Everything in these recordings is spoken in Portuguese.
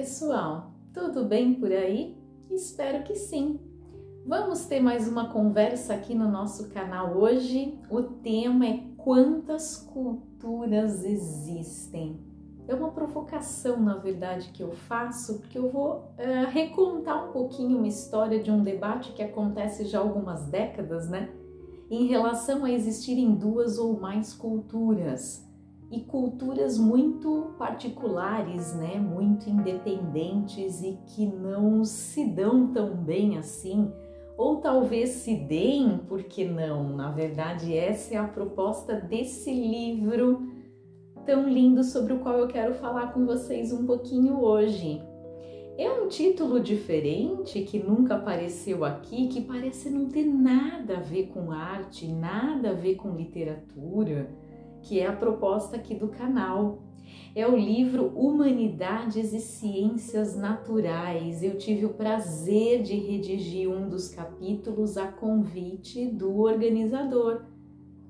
pessoal, tudo bem por aí? Espero que sim! Vamos ter mais uma conversa aqui no nosso canal hoje. O tema é quantas culturas existem? É uma provocação, na verdade, que eu faço, porque eu vou recontar um pouquinho uma história de um debate que acontece já há algumas décadas, né? Em relação a existirem duas ou mais culturas. E culturas muito particulares, né? Muito independentes e que não se dão tão bem assim, ou talvez se deem, por que não? Na verdade, essa é a proposta desse livro tão lindo sobre o qual eu quero falar com vocês um pouquinho hoje. É um título diferente que nunca apareceu aqui, que parece não ter nada a ver com arte, nada a ver com literatura, que é a proposta aqui do canal. É o livro Humanidades e Ciências Naturais. Eu tive o prazer de redigir um dos capítulos a convite do organizador,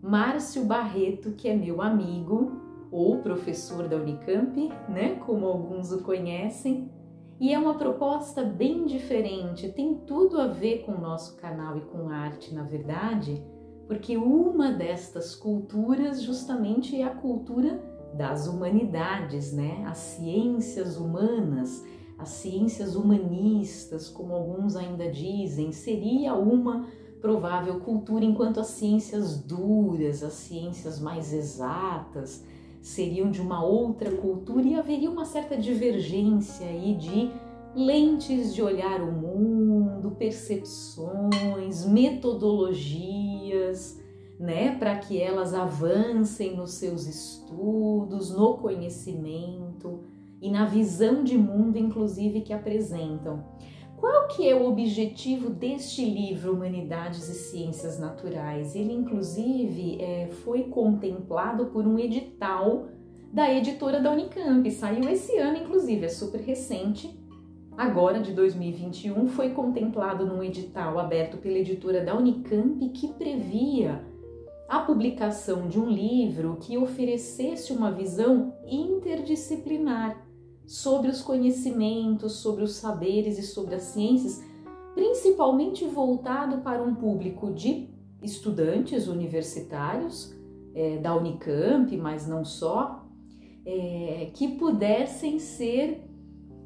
Márcio Barreto, que é meu amigo, ou professor da Unicamp, né, como alguns o conhecem. E é uma proposta bem diferente, tem tudo a ver com o nosso canal e com arte, na verdade, porque uma destas culturas justamente é a cultura das humanidades, né? As ciências humanas, as ciências humanistas, como alguns ainda dizem, seria uma provável cultura, enquanto as ciências duras, as ciências mais exatas, seriam de uma outra cultura e haveria uma certa divergência aí de lentes de olhar o mundo, percepções, metodologias, né, para que elas avancem nos seus estudos, no conhecimento e na visão de mundo, inclusive, que apresentam. Qual que é o objetivo deste livro, Humanidades e Ciências Naturais? Ele, inclusive, foi contemplado por um edital da editora da Unicamp. Saiu esse ano, inclusive, é super recente. Agora, de 2021, foi contemplado num edital aberto pela editora da Unicamp que previa a publicação de um livro que oferecesse uma visão interdisciplinar sobre os conhecimentos, sobre os saberes e sobre as ciências, principalmente voltado para um público de estudantes universitários da Unicamp, mas não só, que pudessem ser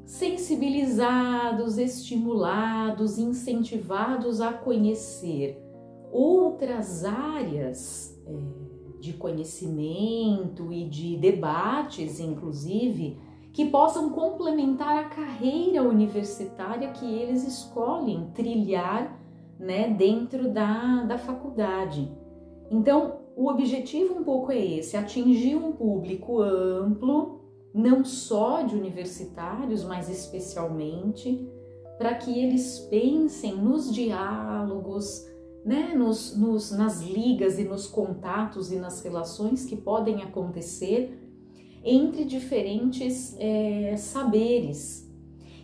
sensibilizados, estimulados, incentivados a conhecer outras áreas de conhecimento e de debates, inclusive, que possam complementar a carreira universitária que eles escolhem trilhar, né, dentro da faculdade. Então, o objetivo um pouco é esse, atingir um público amplo, não só de universitários, mas especialmente, para que eles pensem nos diálogos, né, nas ligas e nos contatos e nas relações que podem acontecer entre diferentes saberes.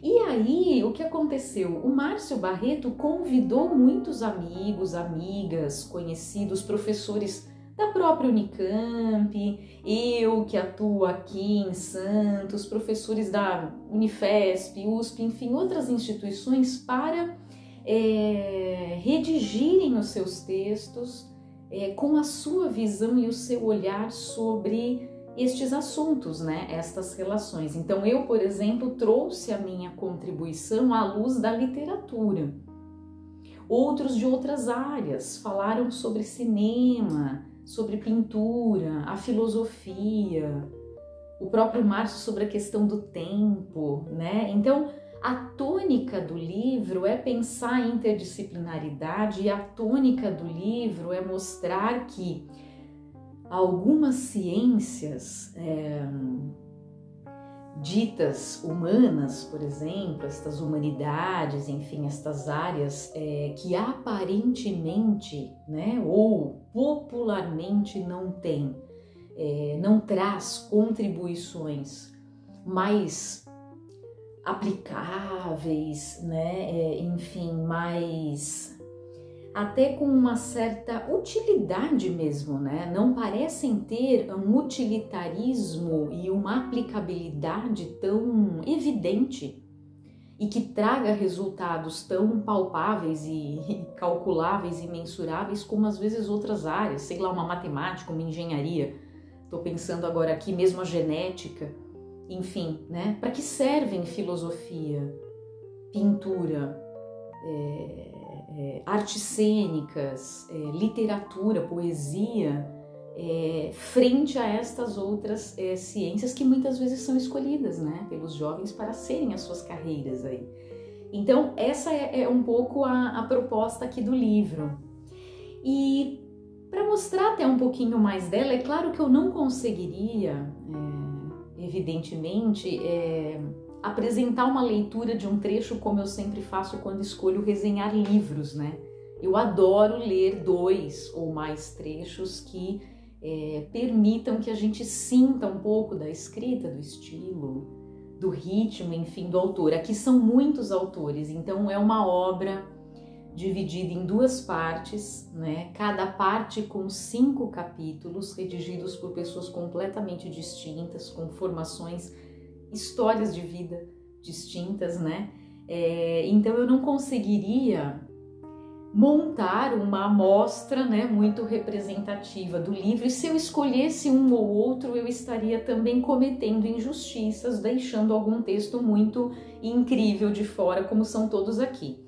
E aí, o que aconteceu? O Márcio Barreto convidou muitos amigos, amigas, conhecidos, professores da própria Unicamp, eu que atuo aqui em Santos, professores da Unifesp, USP, enfim, outras instituições para redigirem os seus textos com a sua visão e o seu olhar sobre estes assuntos, né? Estas relações. Então eu, por exemplo, trouxe a minha contribuição à luz da literatura. Outros de outras áreas falaram sobre cinema, sobre pintura, a filosofia, o próprio Márcio sobre a questão do tempo, né? Então, a tônica do livro é pensar a interdisciplinaridade e a tônica do livro é mostrar que algumas ciências ditas humanas, por exemplo, estas humanidades, enfim, estas áreas que aparentemente, né, ou popularmente não tem, não traz contribuições mais aplicáveis, né, enfim, mais até com uma certa utilidade mesmo, né? Não parecem ter um utilitarismo e uma aplicabilidade tão evidente e que traga resultados tão palpáveis e calculáveis e mensuráveis como às vezes outras áreas, sei lá, uma matemática, uma engenharia. Estou pensando agora aqui mesmo a genética, enfim, né? Para que servem filosofia, pintura, artes cênicas, literatura, poesia, frente a estas outras ciências que muitas vezes são escolhidas, né, pelos jovens para serem as suas carreiras aí. Então essa é um pouco a proposta aqui do livro. E para mostrar até um pouquinho mais dela, é claro que eu não conseguiria, evidentemente, apresentar uma leitura de um trecho como eu sempre faço quando escolho resenhar livros, né? Eu adoro ler 2 ou mais trechos que permitam que a gente sinta um pouco da escrita, do estilo, do ritmo, enfim, do autor. Aqui são muitos autores, então é uma obra dividida em 2 partes, né? Cada parte com 5 capítulos, redigidos por pessoas completamente distintas, com formações, histórias de vida distintas, né? Então eu não conseguiria montar uma amostra, né, muito representativa do livro, e se eu escolhesse um ou outro, eu estaria também cometendo injustiças, deixando algum texto muito incrível de fora, como são todos aqui.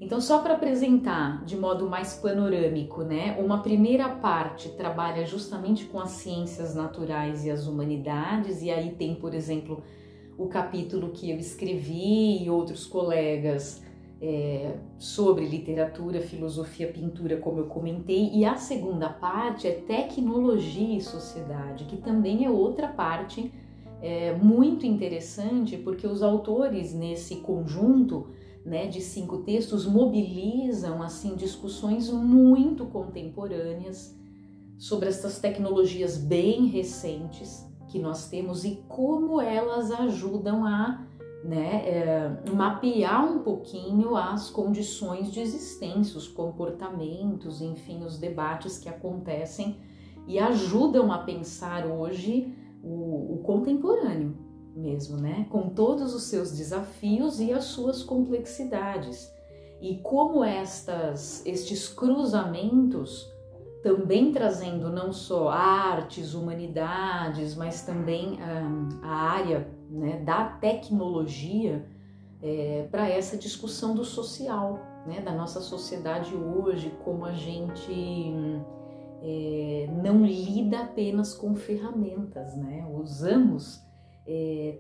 Então, só para apresentar de modo mais panorâmico, né, uma primeira parte trabalha justamente com as ciências naturais e as humanidades, e aí tem, por exemplo, o capítulo que eu escrevi e outros colegas sobre literatura, filosofia, pintura, como eu comentei, e a segunda parte é tecnologia e sociedade, que também é outra parte muito interessante, porque os autores nesse conjunto, né, de 5 textos mobilizam assim discussões muito contemporâneas sobre essas tecnologias bem recentes que nós temos e como elas ajudam a mapear um pouquinho as condições de existência, os comportamentos, enfim, os debates que acontecem e ajudam a pensar hoje o contemporâneo mesmo, né? Com todos os seus desafios e as suas complexidades. E como estes cruzamentos, também trazendo não só artes, humanidades, mas também a área, né, da tecnologia para essa discussão do social, né, da nossa sociedade hoje, como a gente não lida apenas com ferramentas, né? Usamos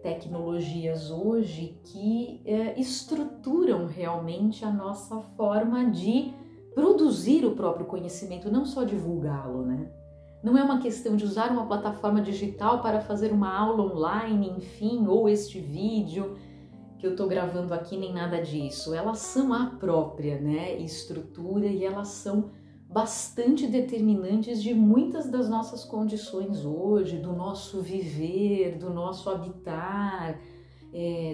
tecnologias hoje que estruturam realmente a nossa forma de produzir o próprio conhecimento, não só divulgá-lo, né? Não é uma questão de usar uma plataforma digital para fazer uma aula online, enfim, ou este vídeo que eu estou gravando aqui, nem nada disso. Elas são a própria, né, estrutura e elas são bastante determinantes de muitas das nossas condições hoje, do nosso viver, do nosso habitar,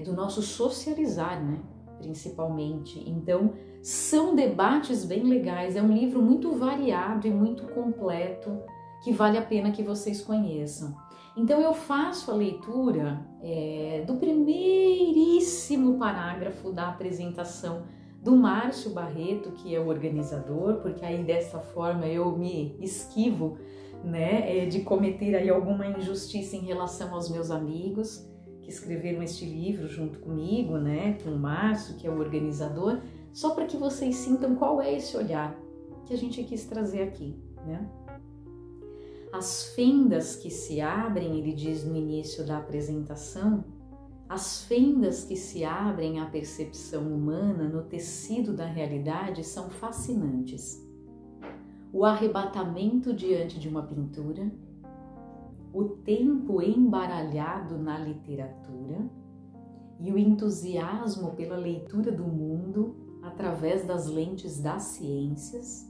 do nosso socializar, né, principalmente. Então, são debates bem legais, é um livro muito variado e muito completo, que vale a pena que vocês conheçam. Então eu faço a leitura do primeiríssimo parágrafo da apresentação do Márcio Barreto, que é o organizador, porque aí dessa forma eu me esquivo, né, de cometer aí alguma injustiça em relação aos meus amigos que escreveram este livro junto comigo, né, com o Márcio, que é o organizador, só para que vocês sintam qual é esse olhar que a gente quis trazer aqui, né? As fendas que se abrem, ele diz no início da apresentação, as fendas que se abrem à percepção humana no tecido da realidade são fascinantes. O arrebatamento diante de uma pintura, o tempo embaralhado na literatura e o entusiasmo pela leitura do mundo através das lentes das ciências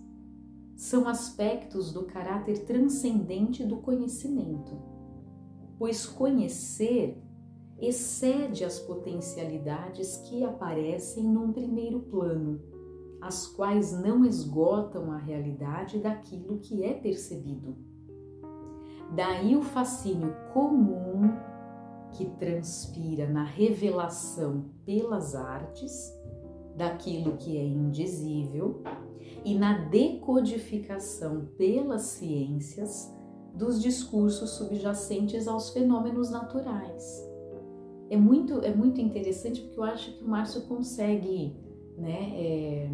são aspectos do caráter transcendente do conhecimento, pois conhecer excede as potencialidades que aparecem num primeiro plano, as quais não esgotam a realidade daquilo que é percebido. Daí o fascínio comum que transpira na revelação pelas artes daquilo que é indizível e na decodificação pelas ciências dos discursos subjacentes aos fenômenos naturais. É muito interessante, porque eu acho que o Márcio consegue, né,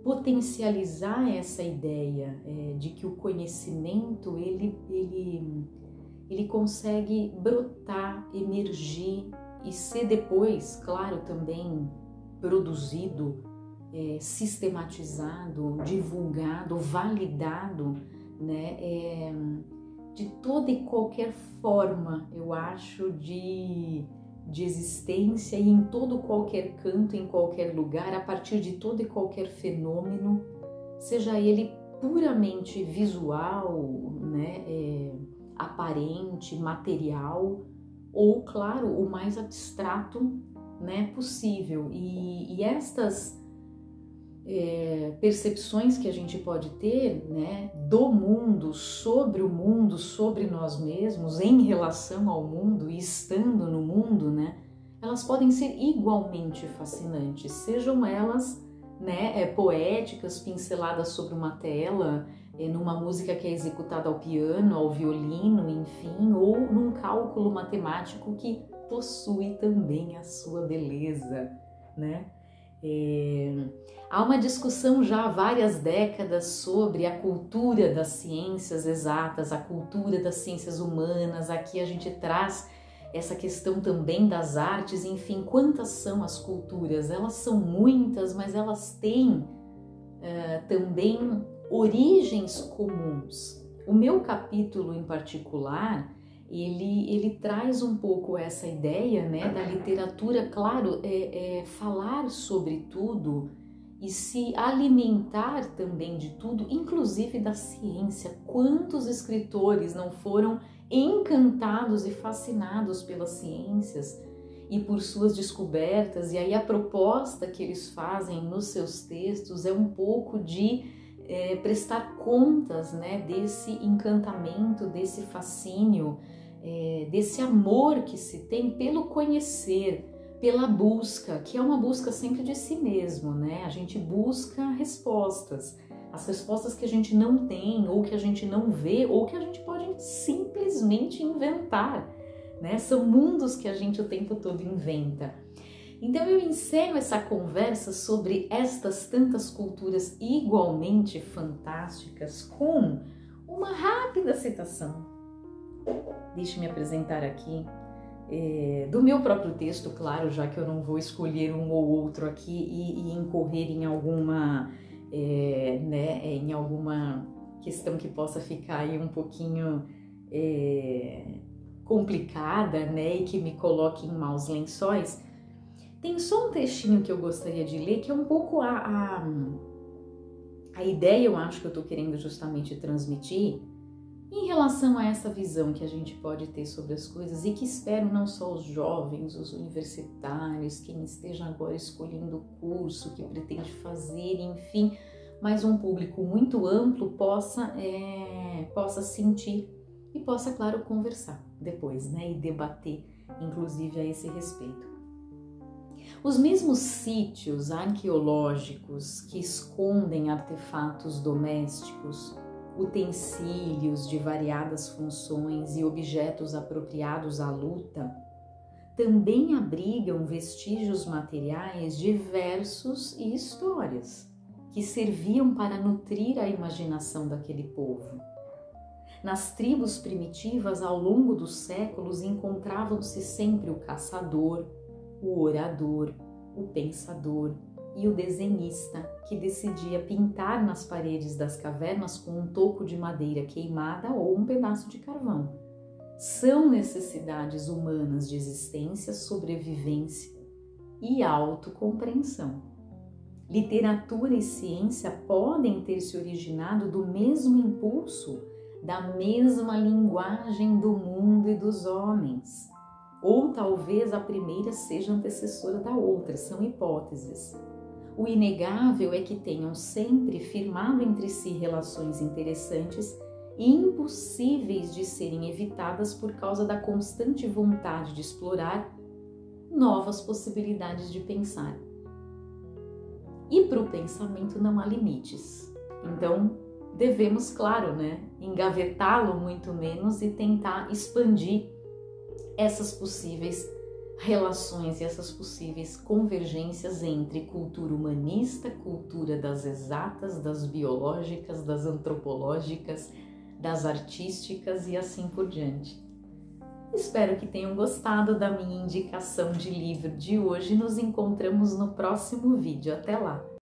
potencializar essa ideia de que o conhecimento ele consegue brotar, emergir e ser depois, claro, também produzido, sistematizado, divulgado, validado, né, de toda e qualquer forma, eu acho, de existência e em todo qualquer canto, em qualquer lugar, a partir de todo e qualquer fenômeno, seja ele puramente visual, né, aparente, material, ou, claro, o mais abstrato, né, possível. E estas percepções que a gente pode ter, né, do mundo, sobre nós mesmos, em relação ao mundo e estando no mundo, né, elas podem ser igualmente fascinantes, sejam elas, né, poéticas, pinceladas sobre uma tela, numa música que é executada ao piano, ao violino, enfim, ou num cálculo matemático que possui também a sua beleza, né? Há uma discussão já há várias décadas sobre a cultura das ciências exatas, a cultura das ciências humanas. Aqui a gente traz essa questão também das artes. Enfim, quantas são as culturas? Elas são muitas, mas elas têm também origens comuns. O meu capítulo em particular, ele traz um pouco essa ideia, né, da literatura, claro, falar sobre tudo e se alimentar também de tudo, inclusive da ciência. Quantos escritores não foram encantados e fascinados pelas ciências e por suas descobertas? E aí a proposta que eles fazem nos seus textos é um pouco de prestar contas, né, desse encantamento, desse fascínio, desse amor que se tem pelo conhecer, pela busca, que é uma busca sempre de si mesmo, né? A gente busca respostas, as respostas que a gente não tem, ou que a gente não vê, ou que a gente pode simplesmente inventar, né? São mundos que a gente o tempo todo inventa. Então eu encerro essa conversa sobre estas tantas culturas igualmente fantásticas com uma rápida citação. Deixe-me apresentar aqui do meu próprio texto, claro, já que eu não vou escolher um ou outro aqui e incorrer em alguma, em alguma questão que possa ficar aí um pouquinho complicada, né, e que me coloque em maus lençóis. Tem só um textinho que eu gostaria de ler, que é um pouco a ideia, eu acho, que eu estou querendo justamente transmitir em relação a essa visão que a gente pode ter sobre as coisas e que espero não só os jovens, os universitários, quem esteja agora escolhendo o curso que pretende fazer, enfim, mas um público muito amplo possa sentir e possa, claro, conversar depois, né, e debater, inclusive, a esse respeito. Os mesmos sítios arqueológicos que escondem artefatos domésticos, utensílios de variadas funções e objetos apropriados à luta, também abrigam vestígios materiais diversos e histórias que serviam para nutrir a imaginação daquele povo. Nas tribos primitivas, ao longo dos séculos, encontravam-se sempre o caçador, o orador, o pensador e o desenhista, que decidia pintar nas paredes das cavernas com um toco de madeira queimada ou um pedaço de carvão. São necessidades humanas de existência, sobrevivência e autocompreensão. Literatura e ciência podem ter se originado do mesmo impulso, da mesma linguagem do mundo e dos homens. Ou talvez a primeira seja antecessora da outra, são hipóteses. O inegável é que tenham sempre firmado entre si relações interessantes e impossíveis de serem evitadas por causa da constante vontade de explorar novas possibilidades de pensar. E para o pensamento não há limites. Então, devemos, claro, engavetá-lo muito menos e tentar expandir essas possíveis relações e essas possíveis convergências entre cultura humanista, cultura das exatas, das biológicas, das antropológicas, das artísticas e assim por diante. Espero que tenham gostado da minha indicação de livro de hoje. Nos encontramos no próximo vídeo. Até lá!